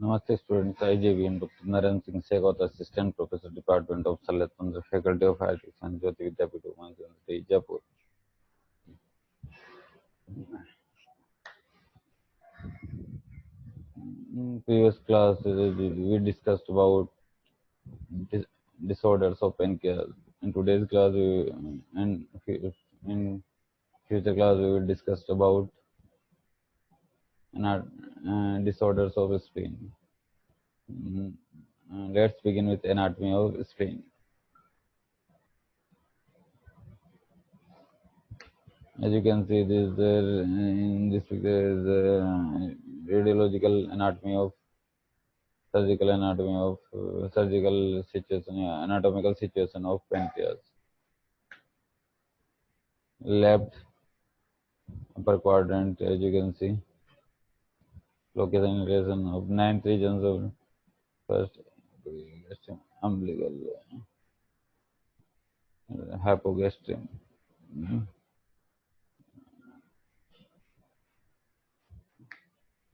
Namaste students, I JVN Dr. Naren Singh Segot, Assistant Professor, Department of Salatandra, Faculty of Ethics and Jyoti Vidyapeeth, Women's University, Jaipur. In previous class, we discussed about dis disorders of pancreas. In today's class, in future class, we will discuss about disorders of spleen. Let's begin with anatomy of spleen. As you can see, in this picture is radiological anatomy of surgical anatomy of surgical situation, anatomical situation of pancreas. Left upper quadrant, as you can see, location of 9 regions of first umbilical, hypogastrium.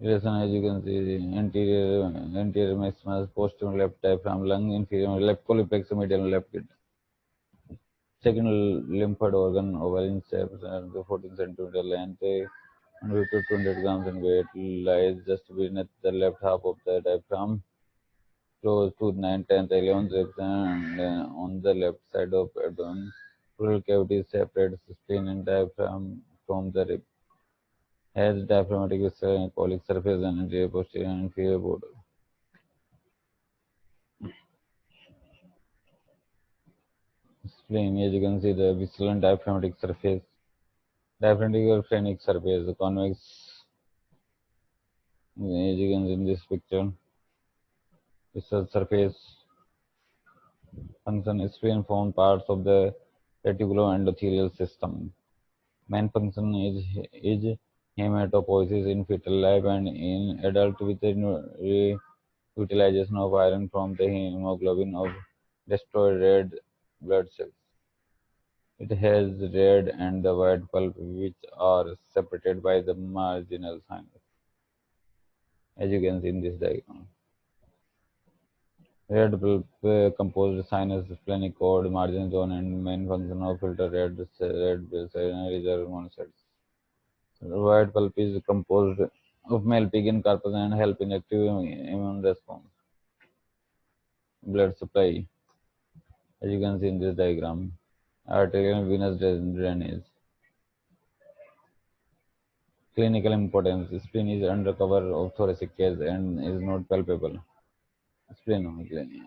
Relation, as you can see, anterior maximus, posterior left diaphragm, lung, inferior left coliplexus, medial left kidney. Second lymphoid organ, oval in shape, and 14 centimeter length, 100 to 200 grams in weight, lies just beneath the left half of the diaphragm, close to 9, 10, 11 ribs, and on the left side of abdomen. Pleural cavity separates spleen and diaphragm from the rib. Has diaphragmatic colic surface and anterior, posterior, and inferior border. Spleen, as you can see, the visceral and diaphragmatic surface. Diaphragmatic or phrenic surface, the convex, as you can see in this picture. Visceral surface. Function, spleen form parts of the reticuloendothelial system. Main function is hematopoiesis in fetal life and in adult with the utilization of iron from the hemoglobin of destroyed red blood cells. It has red and the white pulp which are separated by the marginal sinus, as you can see in this diagram. Red pulp composed sinus, splenic cord, margin zone, and main function of filter red blood cells and reserve monocytes. White pulp is composed of male pigin corpus and help in active immune response. Blood supply, as you can see in this diagram. Arterial and venous drainage. Clinical importance. Spleen is under cover of thoracic cage and is not palpable. Splenomegaly.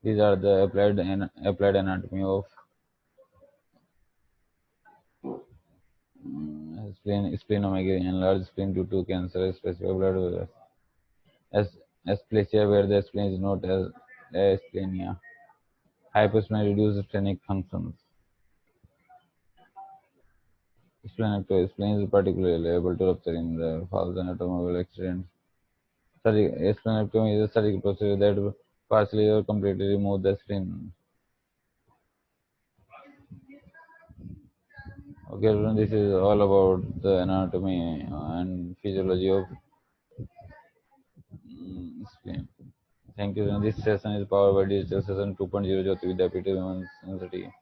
These are the applied anatomy of splenomegaly. Enlarged spleen due to cancer, specific blood vessels. Asplasia, where the spleen is not as asplenia. Hypospleen, reduced splenic functions. Spleen is particularly able to rupture in the falls and automobile accidents. Splenectomy is a surgical procedure that partially or completely removes the spleen. Okay, everyone, this is all about the anatomy and physiology of spleen. Thank you. This session is powered by Digital Session 2.0 Jyoti Vidyapeeth Women's University.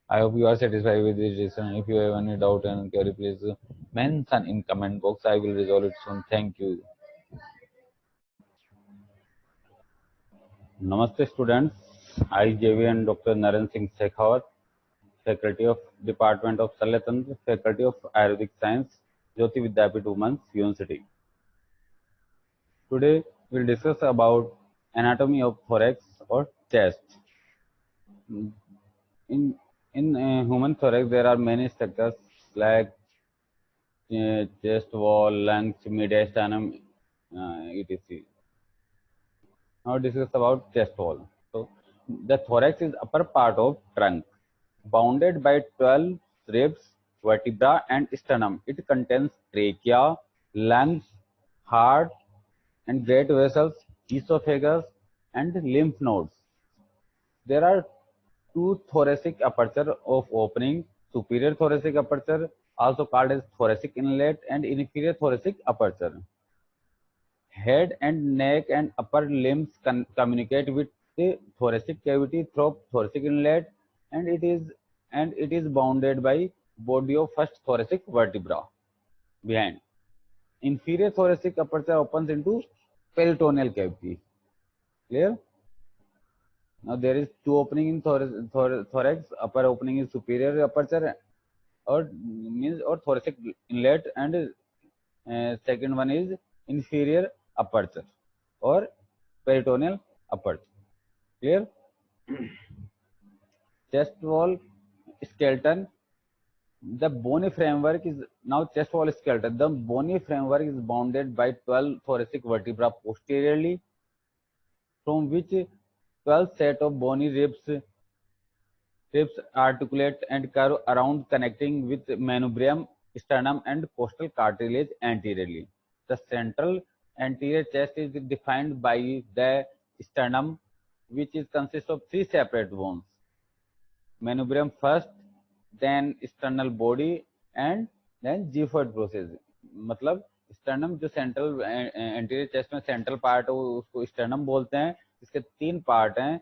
I hope you are satisfied with this session. If you have any doubt and query, please mention in comment box. I will resolve it soon. Thank you. Namaste students. I JVN Dr. Naren Singh Shekhawat, Faculty of Department of Salatandra, Faculty of Ayurvedic Science, Jyoti Vidyapeeth Women's University. Today we'll discuss about anatomy of thorax or chest. In human thorax there are many structures like chest wall, lungs, mediastinum, etc. Now discuss about chest wall. So the thorax is upper part of trunk, bounded by 12 ribs, vertebra, and sternum. It contains trachea, lungs, heart, and great vessels, esophagus, and lymph nodes. There are two thoracic aperture of opening: superior thoracic aperture, also called as thoracic inlet, and inferior thoracic aperture. Head and neck and upper limbs communicate with the thoracic cavity through thoracic inlet, and it is bounded by body of first thoracic vertebra behind. Inferior thoracic aperture opens into peritoneal cavity. Clear? Now there is two opening in thorax. Upper opening is superior aperture, or means or thoracic inlet, and second one is inferior aperture or peritoneal aperture. Clear? Chest wall skeleton. The bony framework is now chest wall skeleton. The bony framework is bounded by 12 thoracic vertebra posteriorly, from which 12 set of bony ribs articulate and curve around, connecting with manubrium, sternum, and costal cartilage anteriorly. The central anterior chest is defined by the sternum, which is consists of three separate bones: manubrium first, then sternal body, and then xiphoid process. मतलब sternum जो central anterior chest में central part है उसको sternum बोलते हैं. इसके तीन part हैं: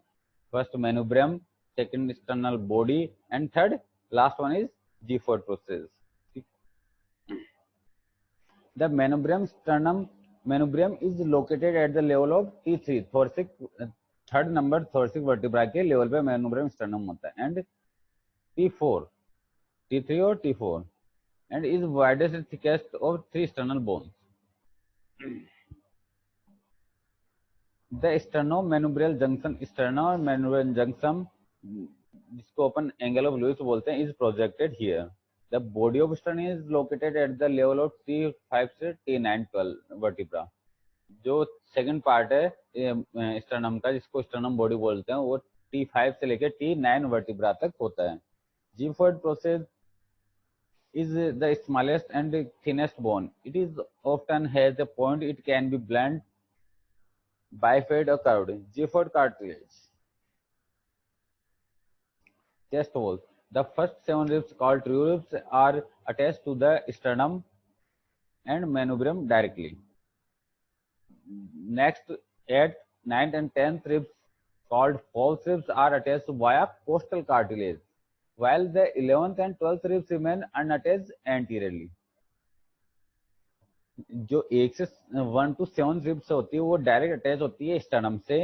first manubrium, second sternal body, and third last one is xiphoid process. The manubrium is located at the level of T3 thoracic, third number thoracic vertebra के level पे manubrium sternum होता है, and T4, T3 or T4, and is widest and thickest of three sternal bones. The sternomanubrial junction, sternomanubrial junction, जिसको अपन angle of Lewis बोलते हैं, is projected here. The body of sternum is located at the level of T5 से T9-12 vertebra. जो second part है sternum का, जिसको sternum body बोलते हैं, वो T5 से लेकर T9 वर्टिब्रा तक होता है. जीफोइड process is the smallest and thinnest bone. It is often has a point. It can be blunt, bifid, or curved. Gyphoid cartilage. Chest wall. The first 7 ribs, called true ribs, are attached to the sternum and manubrium directly. Next, 8th, 9th, and 10th ribs, called false ribs, are attached via costal cartilage, while the 11th and 12th ribs remain unattached anteriorly. जो 1 से 1 to 7 ribs होती है वो direct attach होती है sternum से,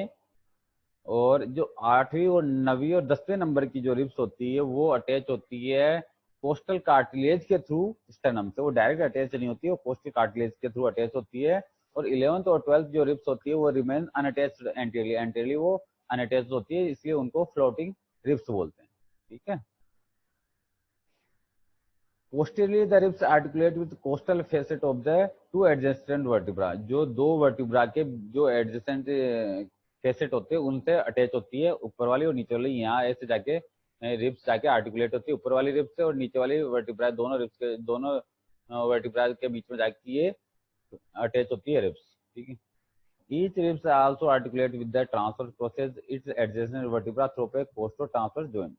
और जो 8वीं और 9वीं और 10वें नंबर की जो रिब्स होती है वो अटैच होती है कोस्टल कार्टिलेज के थ्रू स्टर्नम से. वो डायरेक्ट अटैच नहीं होती है, वो कोस्टल कार्टिलेज के थ्रू अटैच होती है. और 11th और 12th जो रिब्स होती है वो रिमेन अनअटैच्ड एंटीरियरली वो अनअटैच्ड होती है, इसलिए उनको फ्लोटिंग रिब्स बोलते हैं. ठीक है. Posteriorly, the ribs articulate with costal facet of the two adjacent vertebra. जो दो वर्टिब्रा के जो एडजेसेंट फेसेट होते हैं उनसे अटैच होती है, ऊपर वाली और नीचे वाली. यहाँ ऐसे जाके रिब्स जाके आर्टिकुलेट होती है ऊपर वाली रिब्स से, और नीचे वाली वर्टिब्रा दोनों रिब्स के दोनों वर्टिब्रा के बीच में जाके ये अटैच होती है रिब्स. ठीक है. Each ribs also articulate with the transverse process its adjacent vertebra through a costo-transverse joint.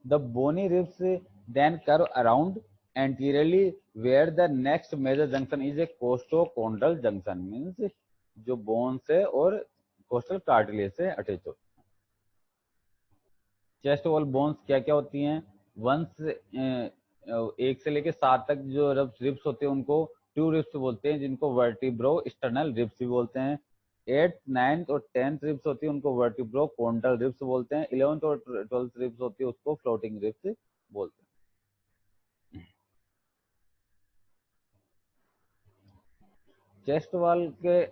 The bony ribs then curve around anteriorly, where the next major junction is a costochondral junction, means जो bone से और costal cartilage से attach होती है. Chest wall bones क्या क्या होती हैं? 1 से लेके 7 तक जो रिब्स होते हैं उनको ट्रू रिब्स बोलते हैं, जिनको वर्टिब्रो स्टर्नल रिब्स भी बोलते हैं. 8th, 9th और 10th रिब्स होती है उनको वर्टिब्रो कॉन्ड्रल रिब्स बोलते हैं. 11th और 12th रिब्स होती है उसको फ्लोटिंग रिब्स बोलते हैं. चेस्ट वॉल के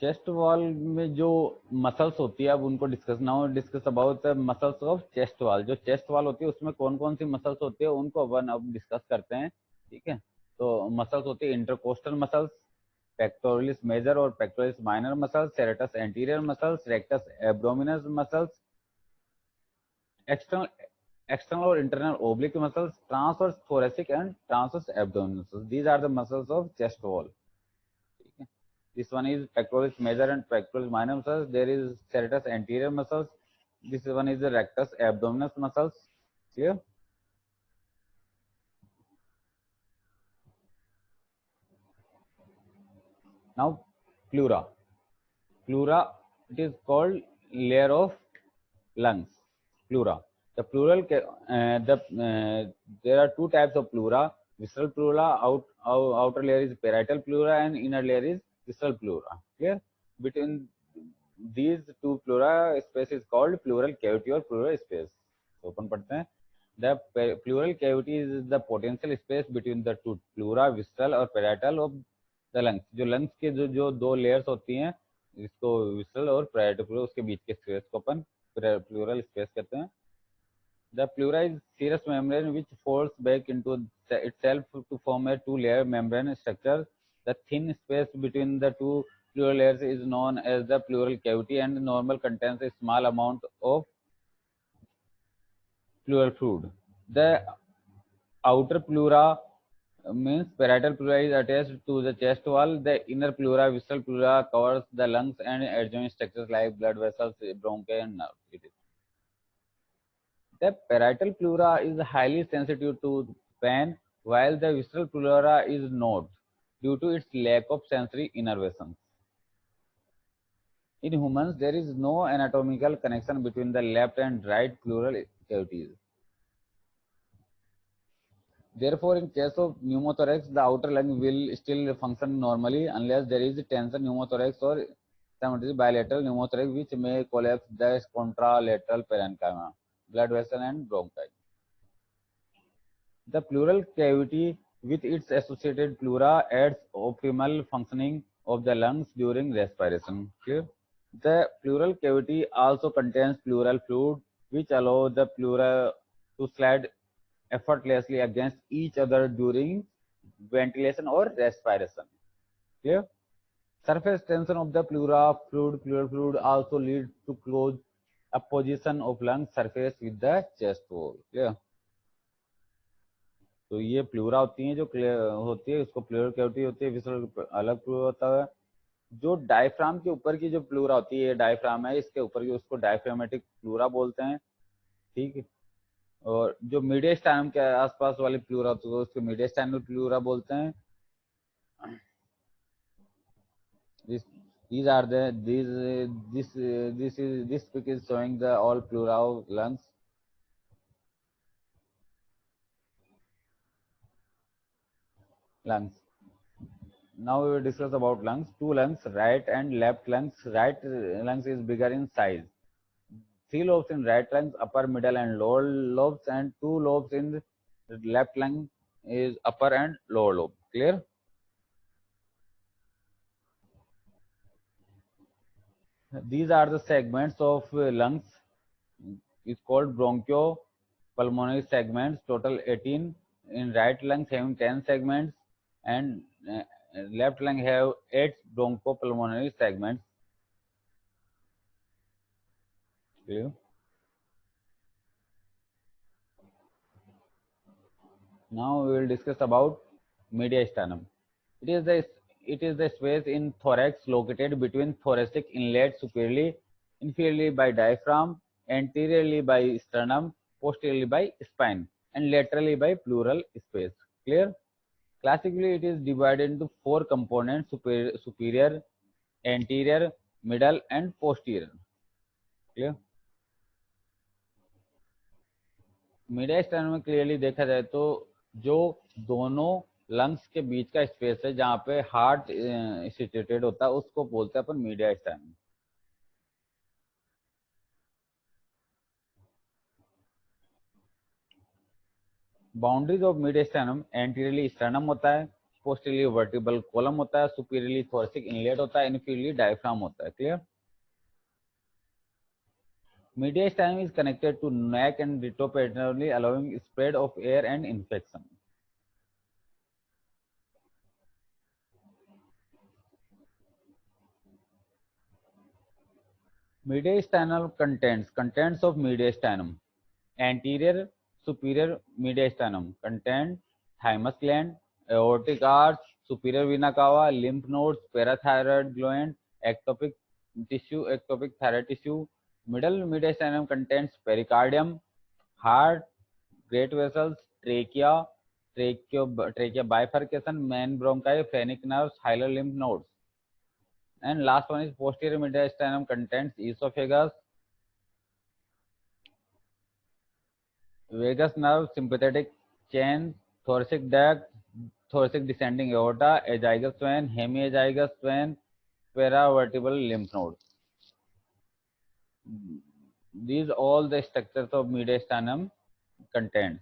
चेस्ट वॉल में जो मसल्स होती है, अब उनको discuss about muscles of chest wall. जो चेस्ट वॉल होती है उसमें कौन कौन सी मसल्स होती है उनको अपन अब डिस्कस करते हैं. ठीक है. तो मसल्स होती है इंटरकोस्टल मसल्स, पेक्टोरलिस मेजर और pectoralis minor muscles, serratus anterior muscles, rectus abdominis muscles, external or internal oblique muscles, transverse thoracic and transverse abdominal muscles. These are the muscles of chest wall. Okay. This one is pectoralis major and pectoralis minor muscles. There is serratus anterior muscles. This one is the rectus abdominis muscles. Clear? Now, pleura. Pleura, it is called layer of lungs. Pleura. The there are two types of pleura. Visceral pleura, outer layer is parietal pleura, and inner layer is visceral pleura. Clear? Between these two pleura, space is called pleural cavity or pleural space. So, open पढ़ते हैं. The pleural cavity is the potential space between the two pleura, visceral और parietal of the lungs. जो lungs के जो दो layers होती हैं, इसको visceral और parietal pleura, उसके बीच के space को अपन pleural space कहते हैं. The pleura is serous membrane which folds back into itself to form a two-layer membrane structure. The thin space between the two pleural layers is known as the pleural cavity and normal contains a small amount of pleural fluid. The outer pleura means parietal pleura is attached to the chest wall. The inner pleura, visceral pleura, covers the lungs and adjoining structures like blood vessels, bronchi, and nerves. The parietal pleura is highly sensitive to pain, while the visceral pleura is not, due to its lack of sensory innervations. In humans, there is no anatomical connection between the left and right pleural cavities. Therefore, in case of pneumothorax, the outer lung will still function normally unless there is tension pneumothorax or simultaneous bilateral pneumothorax, which may collapse the contralateral parenchyma, blood vessel, and bronchi. The pleural cavity with its associated pleura aids optimal functioning of the lungs during respiration. Clear? The pleural cavity also contains pleural fluid, which allows the pleura to slide effortlessly against each other during ventilation or respiration. Clear? Surface tension of the pleural fluid also leads to close apposition of lung surface with the chest wall. Clear? तो ये pleura होती है जो होती है, उसको pleural cavity होती है, विसर्जन अलग प्लूरा होता है. जो डायफ्राम के ऊपर की जो प्लूरा होती है, ये डायफ्राम है, इसके ऊपर की उसको डायफ्रामेटिक प्लूरा बोलते हैं. ठीक है. और जो मीडियस्टाइनम के आसपास वाली प्लूरा होती है उसको मीडियस्टाइनल प्लूरा बोलते हैं. These are the this pic is showing the all pleura of lungs. Now we will discuss about lungs. Two lungs, right and left lungs. Right lungs is bigger in size. Three lobes in right lungs, upper, middle, and lower lobes, and two lobes in left lung is upper and lower lobe. Clear? These are the segments of lungs. It's called bronchopulmonary segments. Total 18. In right lungs having 10 segments, and left lung have 8 bronchopulmonary segments. Clear? Now we will discuss about mediastinum. It is the space in thorax located between thoracic inlet superiorly, inferiorly by diaphragm, anteriorly by sternum, posteriorly by spine, and laterally by pleural space. Clear? Classically, it is divided into four components: superior, anterior, middle, and posterior. Clear? Media में clearly देखा जाए तो जो दोनों lungs के बीच का space है जहाँ पे हार्ट सिचुएटेड होता है उसको बोलते हैं अपन mediastinum. Boundaries of mediastinum: anteriorly sternum होता है, पोस्टीरियरली वर्टिब्रल कॉलम होता है, सुपीरियरली थोरैसिक इनलेट होता है, इन्फीरियरली डायफ्राम होता है. Clear? Mediastinum is connected to neck and retroperitoneally, allowing spread of air and infection. Mediastinal contents of mediastinum: anterior superior mediastinum contain thymus gland, aortic arch, superior vena cava, lymph nodes, parathyroid gland, ectopic thyroid tissue. Middle mediastinum contains pericardium, heart, great vessels, trachea bifurcation, main bronchi, phrenic nerves, hilar lymph nodes. And last one is posterior mediastinum contains esophagus, vagus nerve, sympathetic chain, thoracic duct, thoracic descending aorta, azygous vein, hemiazygous vein, paravertebral lymph node. These all the structures of mediastinum contains.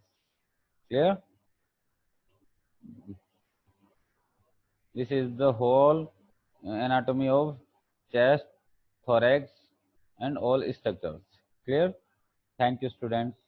Clear? This is the whole anatomy of chest, thorax, and all structures. Clear? Thank you, students.